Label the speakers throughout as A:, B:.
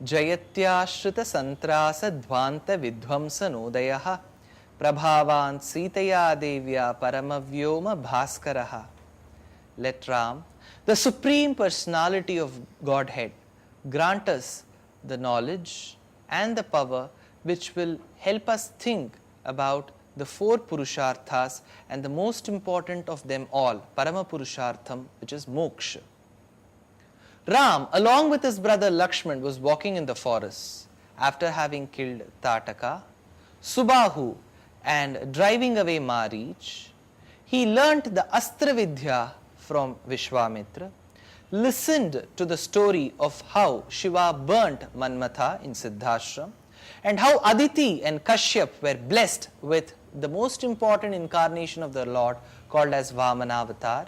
A: Jayatyashrita santrasa dvanta vidvamsanodayah prabhavan sitaya devya paramavyoma bhaskaraha. Let Ram, the Supreme Personality of Godhead, grant us the knowledge and the power which will help us think about the four Purusharthas and the most important of them all, Parama Purushartham, which is Moksha. Ram, along with his brother Lakshman, was walking in the forest after having killed Tataka, Subahu, and driving away Marich. He learnt the Astra Vidya from Vishwamitra, listened to the story of how Shiva burnt Manmatha in Siddhashram, and how Aditi and Kashyap were blessed with the most important incarnation of the Lord called as Vamana Avatar,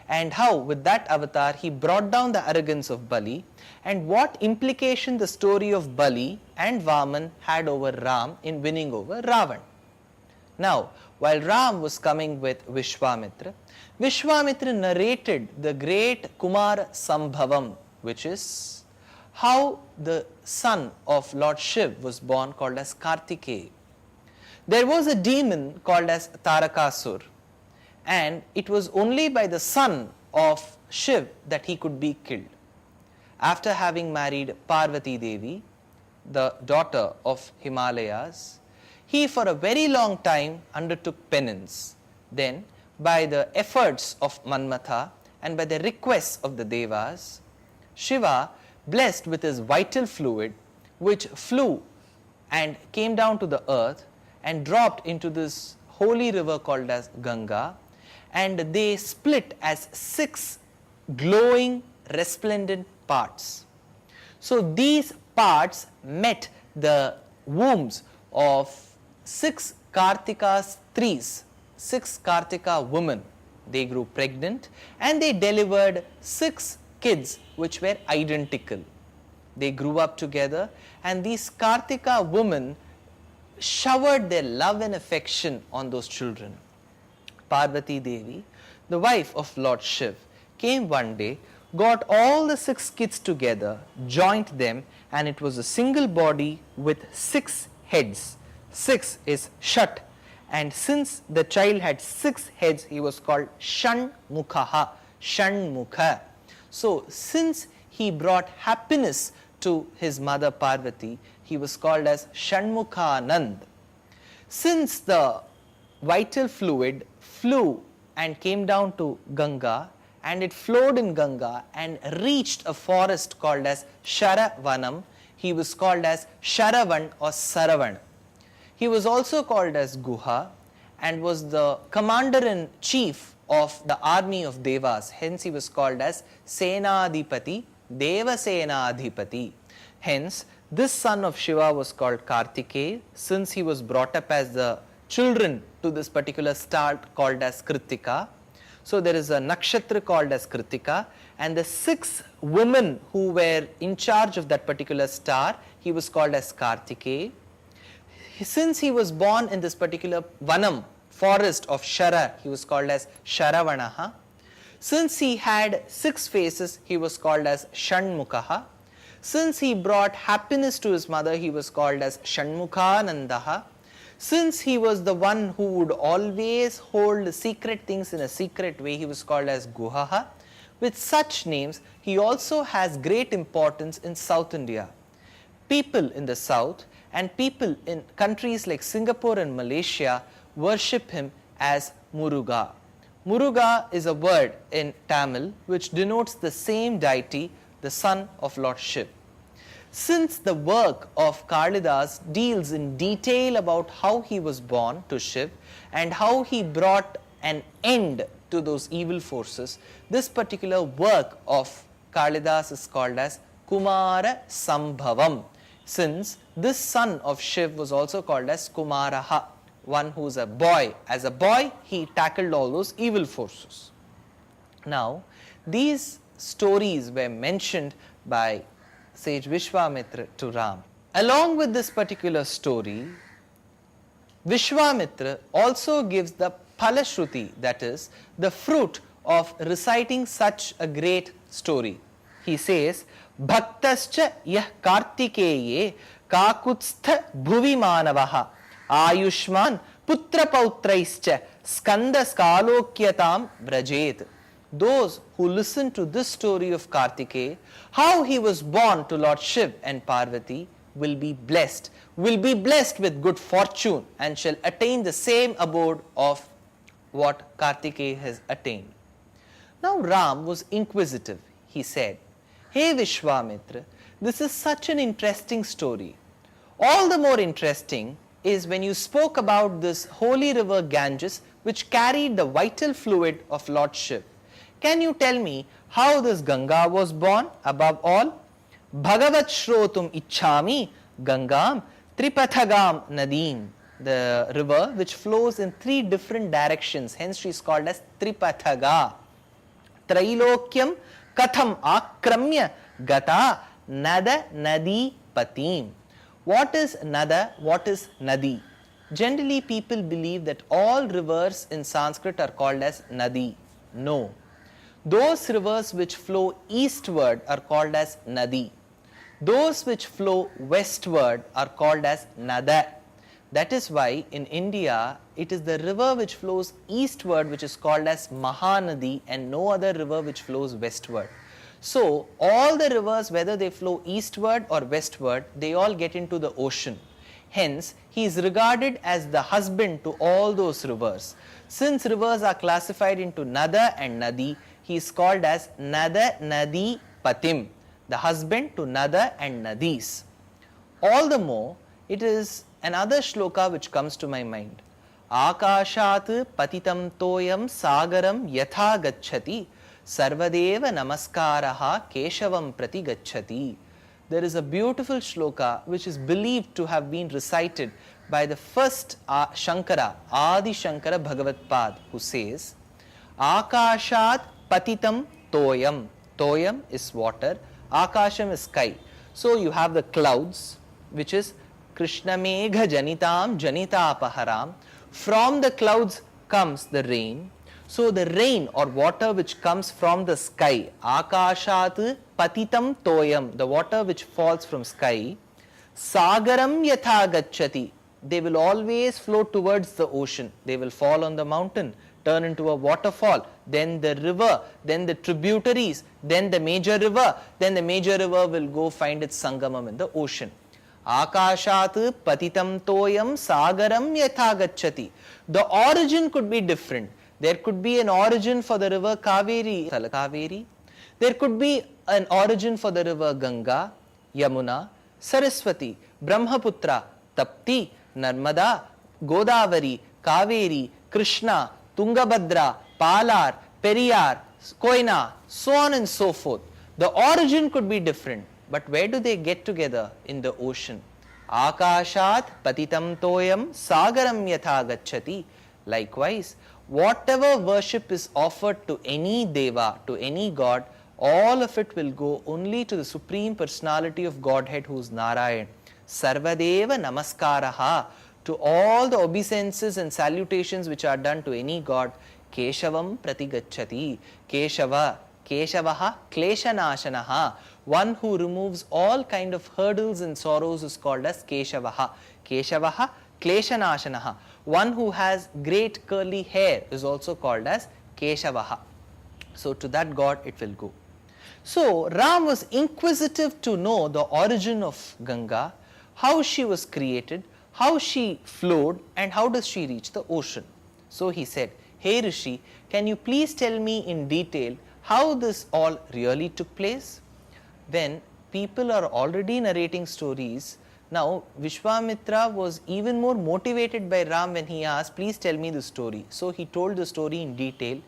A: and how with that avatar he brought down the arrogance of Bali, and what implication the story of Bali and Vaman had over Ram in winning over Ravan. Now, while Ram was coming with Vishwamitra, Vishwamitra narrated the great Kumara Sambhavam, which is how the son of Lord Shiv was born, called as Kartikeya. There was a demon called as Tarakasur, and it was only by the son of Shiv that he could be killed. After having married Parvati Devi, the daughter of Himalayas, he for a very long time undertook penance. Then, by the efforts of Manmatha and by the requests of the Devas, Shiva, blessed with his vital fluid, which flew and came down to the earth and dropped into this holy river called as Ganga, and they split as 6 glowing, resplendent parts. So these parts met the wombs of 6 Kartika Stris, 6 Kartika women. They grew pregnant and they delivered 6 kids which were identical. They grew up together, and these Kartika women showered their love and affection on those children. Parvati Devi, the wife of Lord Shiv, came one day, got all the 6 kids together, joined them, and it was a single body with 6 heads. 6 is Shat, and since the child had 6 heads, he was called Shanmukha, Shanmukha. So, since he brought happiness to his mother Parvati, he was called as Shanmukhanand. Since the vital fluid flew and came down to Ganga, and it flowed in Ganga and reached a forest called as Sharavanam, he was called as Sharavan or Saravan. He was also called as Guha and was the commander-in-chief of the army of Devas. Hence, he was called as Senadipati, Deva Senadipati. Hence, this son of Shiva was called Kartikeya, since he was brought up as the children to this particular star called as Kritika. So, there is a nakshatra called as Kritika, and the 6 women who were in charge of that particular star, he was called as Kartikeya. Since he was born in this particular Vanam, forest of Shara, he was called as Sharavanaha. Since he had 6 faces, he was called as Shanmukha. Since he brought happiness to his mother, he was called as Shanmukhanandaha. Since he was the one who would always hold secret things in a secret way, he was called as Guhaha. With such names, he also has great importance in South India. People in the south and people in countries like Singapore and Malaysia worship him as Muruga. Muruga is a word in Tamil which denotes the same deity, the son of Lord Shiv. Since the work of Kalidas deals in detail about how he was born to Shiv and how he brought an end to those evil forces, this particular work of Kalidas is called as Kumara Sambhavam, since this son of Shiv was also called as Kumaraha, one who is a boy. As a boy, he tackled all those evil forces. Now, these stories were mentioned by sage Vishwamitra to Ram. Along with this particular story, Vishwamitra also gives the Phalashruti, that is, the fruit of reciting such a great story. He says, Bhaktascha yah kartikeye kakutstha bhuvi manavaha ayushman putra pautraischa skanda skalokyatam vrajet. Those who listen to this story of Kartikeya, how he was born to Lord Shiv and Parvati, will be blessed with good fortune and shall attain the same abode of what Kartikeya has attained. Now Ram was inquisitive. He said, "Hey Vishwamitra, this is such an interesting story. All the more interesting is when you spoke about this holy river Ganges which carried the vital fluid of Lord Shiv. Can you tell me how this Ganga was born? Above all, Bhagavat Shrotum Ichchami Gangam Tripathagam Nadim." The river which flows in 3 different directions, hence she is called as Tripathaga. Trailokyam Katham Akramya Gata Nada Nadi Patim. What is Nada? What is Nadi? Generally people believe that all rivers in Sanskrit are called as Nadi. No. Those rivers which flow eastward are called as Nadi. Those which flow westward are called as Nada. That is why in India it is the river which flows eastward which is called as Mahanadi and no other river which flows westward. So all the rivers, whether they flow eastward or westward, they all get into the ocean. Hence he is regarded as the husband to all those rivers. Since rivers are classified into Nada and Nadi, he is called as Nada Nadi Patim, the husband to Nada and Nadis. All the more, it is another shloka which comes to my mind. Akashat patitam toyam sagaram yatha gacchati sarvadeva namaskaraha keshavam prati gacchati. There is a beautiful shloka which is believed to have been recited by the first Shankara, Adi Shankara Bhagavatpad, who says, Akashat patitam toyam. Toyam is water, Akasham is sky. So you have the clouds, which is Krishna Megha Janitam Janitapaharam. From the clouds comes the rain. So the rain or water which comes from the sky, Akashat patitam toyam, the water which falls from sky, Sagaram yatha gacchati, they will always flow towards the ocean. They will fall on the mountain, turn into a waterfall, then the river, then the tributaries, then the major river, then the major river will go find its sangamam in the ocean. Akashat patitam toyam sagaram yatha gacchati. The origin could be different. There could be an origin for the river Kaveri. There could be an origin for the river Ganga, Yamuna, Saraswati, Brahmaputra, Tapti, Narmada, Godavari, Kaveri, Krishna, Tungabhadra, Palar, Periyar, Koyna, so on and so forth. The origin could be different, but where do they get together? In the ocean. Akashat patitam toyam sagaram yatha gacchati. Likewise, whatever worship is offered to any deva, to any god, all of it will go only to the Supreme Personality of Godhead, who is Narayan. Sarvadeva namaskaraha. To all the obeisances and salutations which are done to any god, Keshavam prati gacchati. Keshavaha kleshanashanaha. One who removes all kind of hurdles and sorrows is called as Keshavaha. Keshavaha kleshanashanaha. One who has great curly hair is also called as Keshavaha. So to that god it will go. So Ram was inquisitive to know the origin of Ganga, how she was created, how she flowed, and how does she reach the ocean. So he said, "Hey Rishi, can you please tell me in detail how this all really took place?" When people are already narrating stories, now Vishwamitra was even more motivated by Ram when he asked, "Please tell me the story." So he told the story in detail.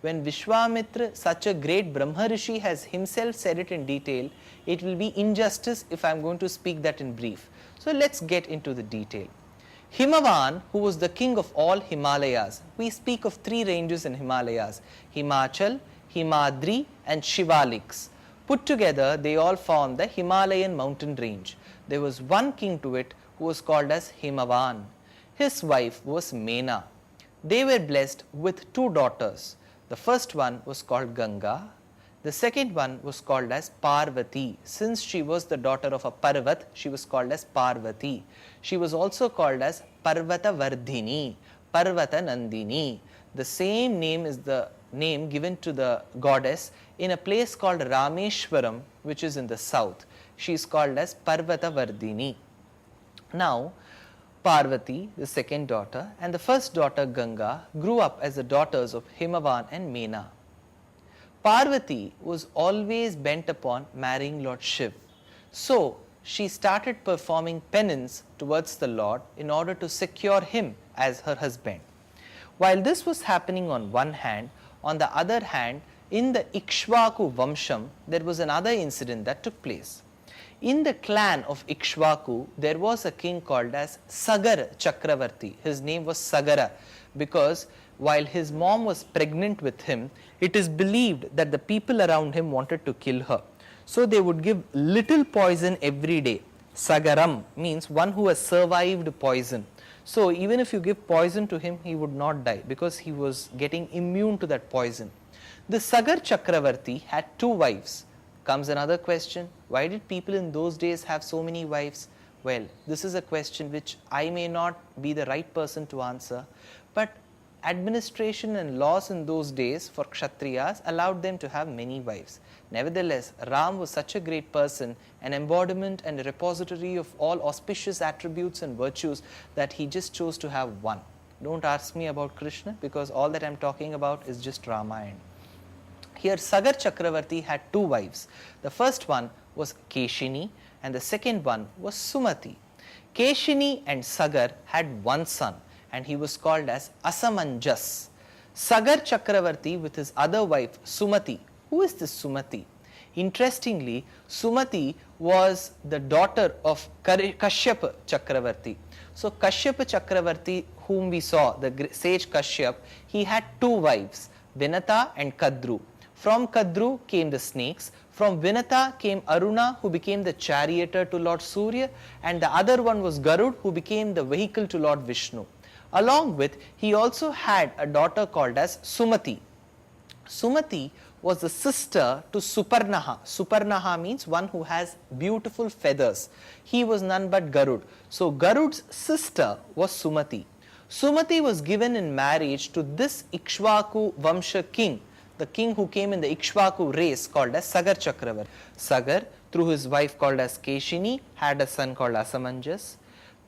A: When Vishwamitra, such a great Brahma Rishi, has himself said it in detail, it will be injustice if I am going to speak that in brief. So let's get into the detail. Himavan, who was the king of all Himalayas, we speak of 3 ranges in Himalayas, Himachal, Himadri and Shivaliks. Put together, they all form the Himalayan mountain range. There was one king to it who was called as Himavan. His wife was Mena. They were blessed with 2 daughters. The first one was called Ganga, The second one was called as Parvati. Since she was the daughter of a Parvat, she was called as Parvati. She was also called as Parvata Vardhini, Parvata Nandini. The same name is the name given to the goddess in a place called Rameshwaram, which is in the south. She is called as Parvata Vardhini. Now, Parvati, the second daughter, and the first daughter Ganga grew up as the daughters of Himavan and Mena. Parvati was always bent upon marrying Lord Shiv. So, she started performing penance towards the Lord in order to secure him as her husband. While this was happening on one hand, on the other hand, in the Ikshvaku Vamsham, there was another incident that took place. In the clan of Ikshvaku, there was a king called as Sagar Chakravarti. His name was Sagara because while his mom was pregnant with him, it is believed that the people around him wanted to kill her. So they would give little poison every day. Sagaram means one who has survived poison. So even if you give poison to him, he would not die because he was getting immune to that poison. The Sagar Chakravarti had 2 wives. Comes another question, why did people in those days have so many wives? Well, this is a question which I may not be the right person to answer, but administration and laws in those days for Kshatriyas allowed them to have many wives. Nevertheless, Ram was such a great person, an embodiment and a repository of all auspicious attributes and virtues that he just chose to have one. Don't ask me about Krishna because all that I am talking about is just Ramayana. Here Sagar Chakravarti had 2 wives. The first one was Keshini and the second one was Sumati. Keshini and Sagar had one son and he was called as Asamanjas. Sagar Chakravarti with his other wife Sumati. Who is this Sumati? Interestingly, Sumati was the daughter of Kashyap Chakravarti. So Kashyap Chakravarti, whom we saw, the sage Kashyap, he had 2 wives, Vinata and Kadru. From Kadru came the snakes, from Vinata came Aruna, who became the charioteer to Lord Surya, and the other one was Garud, who became the vehicle to Lord Vishnu. Along with, he also had a daughter called as Sumati. Sumati was the sister to Suparnaha. Suparnaha means one who has beautiful feathers. He was none but Garud. So Garud's sister was Sumati. Sumati was given in marriage to this Ikshvaku Vamsha king, the king who came in the Ikshvaku race called as Sagar Chakravarti. Sagar, through his wife called as Keshini, had a son called Asamanjas.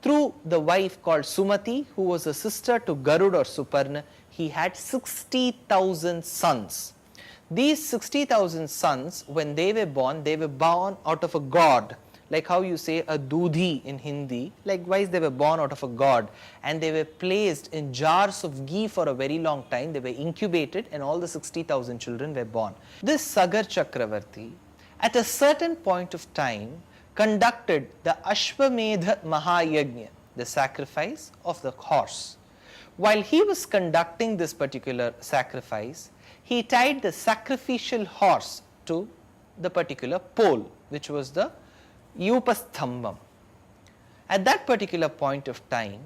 A: Through the wife called Sumati, who was a sister to Garud or Suparna, he had 60,000 sons. These 60,000 sons, when they were born out of a god. Like how you say a dudhi in Hindi, likewise they were born out of a god and they were placed in jars of ghee for a very long time. They were incubated and all the 60,000 children were born. This Sagar Chakravarti at a certain point of time conducted the Ashwamedha Mahayagnya, the sacrifice of the horse. While he was conducting this particular sacrifice, he tied the sacrificial horse to the particular pole, which was the Upasthambam. At that particular point of time,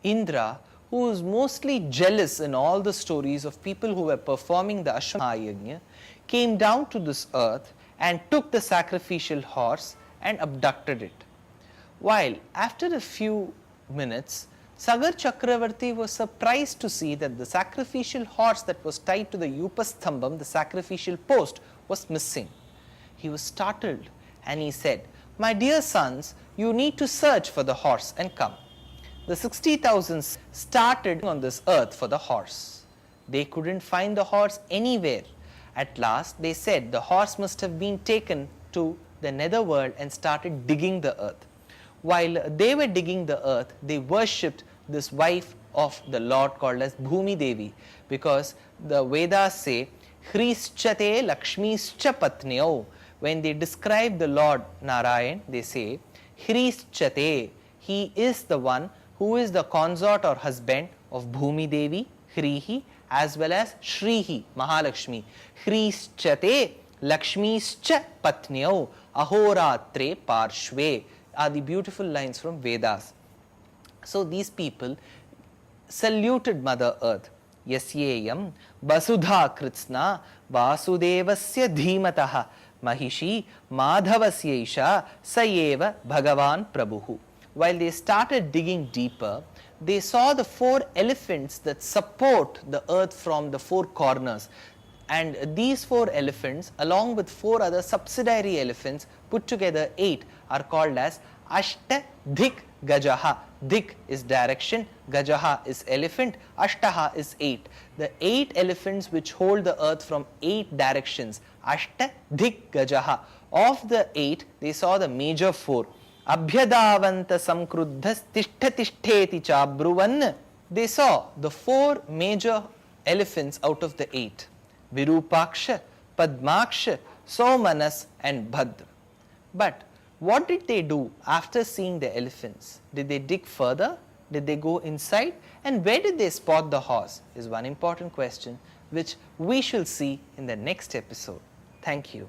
A: Indra, who was mostly jealous in all the stories of people who were performing the Ashwamedha, came down to this earth and took the sacrificial horse and abducted it. While after a few minutes, Sagar Chakravarti was surprised to see that the sacrificial horse that was tied to the Upasthambam, the sacrificial post, was missing. He was startled and he said, "My dear sons, you need to search for the horse and come." The 60,000 started on this earth for the horse. They couldn't find the horse anywhere. At last, they said the horse must have been taken to the netherworld and started digging the earth. While they were digging the earth, they worshipped this wife of the Lord called as Bhumi Devi, because the Vedas say, Hrischate Lakshmischa Patnyo. When they describe the Lord Narayan, they say, Hrischate, he is the one who is the consort or husband of Bhumi Devi, Hrihi, as well as Shrihi, Mahalakshmi. Hrischate Lakshmischa Patnyo Ahoratre Parshve are the beautiful lines from Vedas. So these people saluted Mother Earth. यस्येयं वसुधा कृत्स्ना वासुदेवस्य धीमतः महिषी माधवस्यैषा स एव भगवान् प्रभुः. While they started digging deeper, they saw the 4 elephants that support the earth from the 4 corners. And these 4 elephants, along with 4 other subsidiary elephants, put together 8, are called as Ashta Dhik Gajaha. Dhik is direction, Gajaha is elephant, Ashtaha is 8. The 8 elephants which hold the earth from 8 directions, Ashta Dhik Gajaha. Of the 8, they saw the major 4. Abhyadavanta samkruddhas tishthatishtheti chabruvan. They saw the 4 major elephants out of the 8. Virupaksha, Padmaksha, Somanas and Bhadra. But what did they do after seeing the elephants? Did they dig further? Did they go inside? And where did they spot the horse? Is one important question which we shall see in the next episode. Thank you.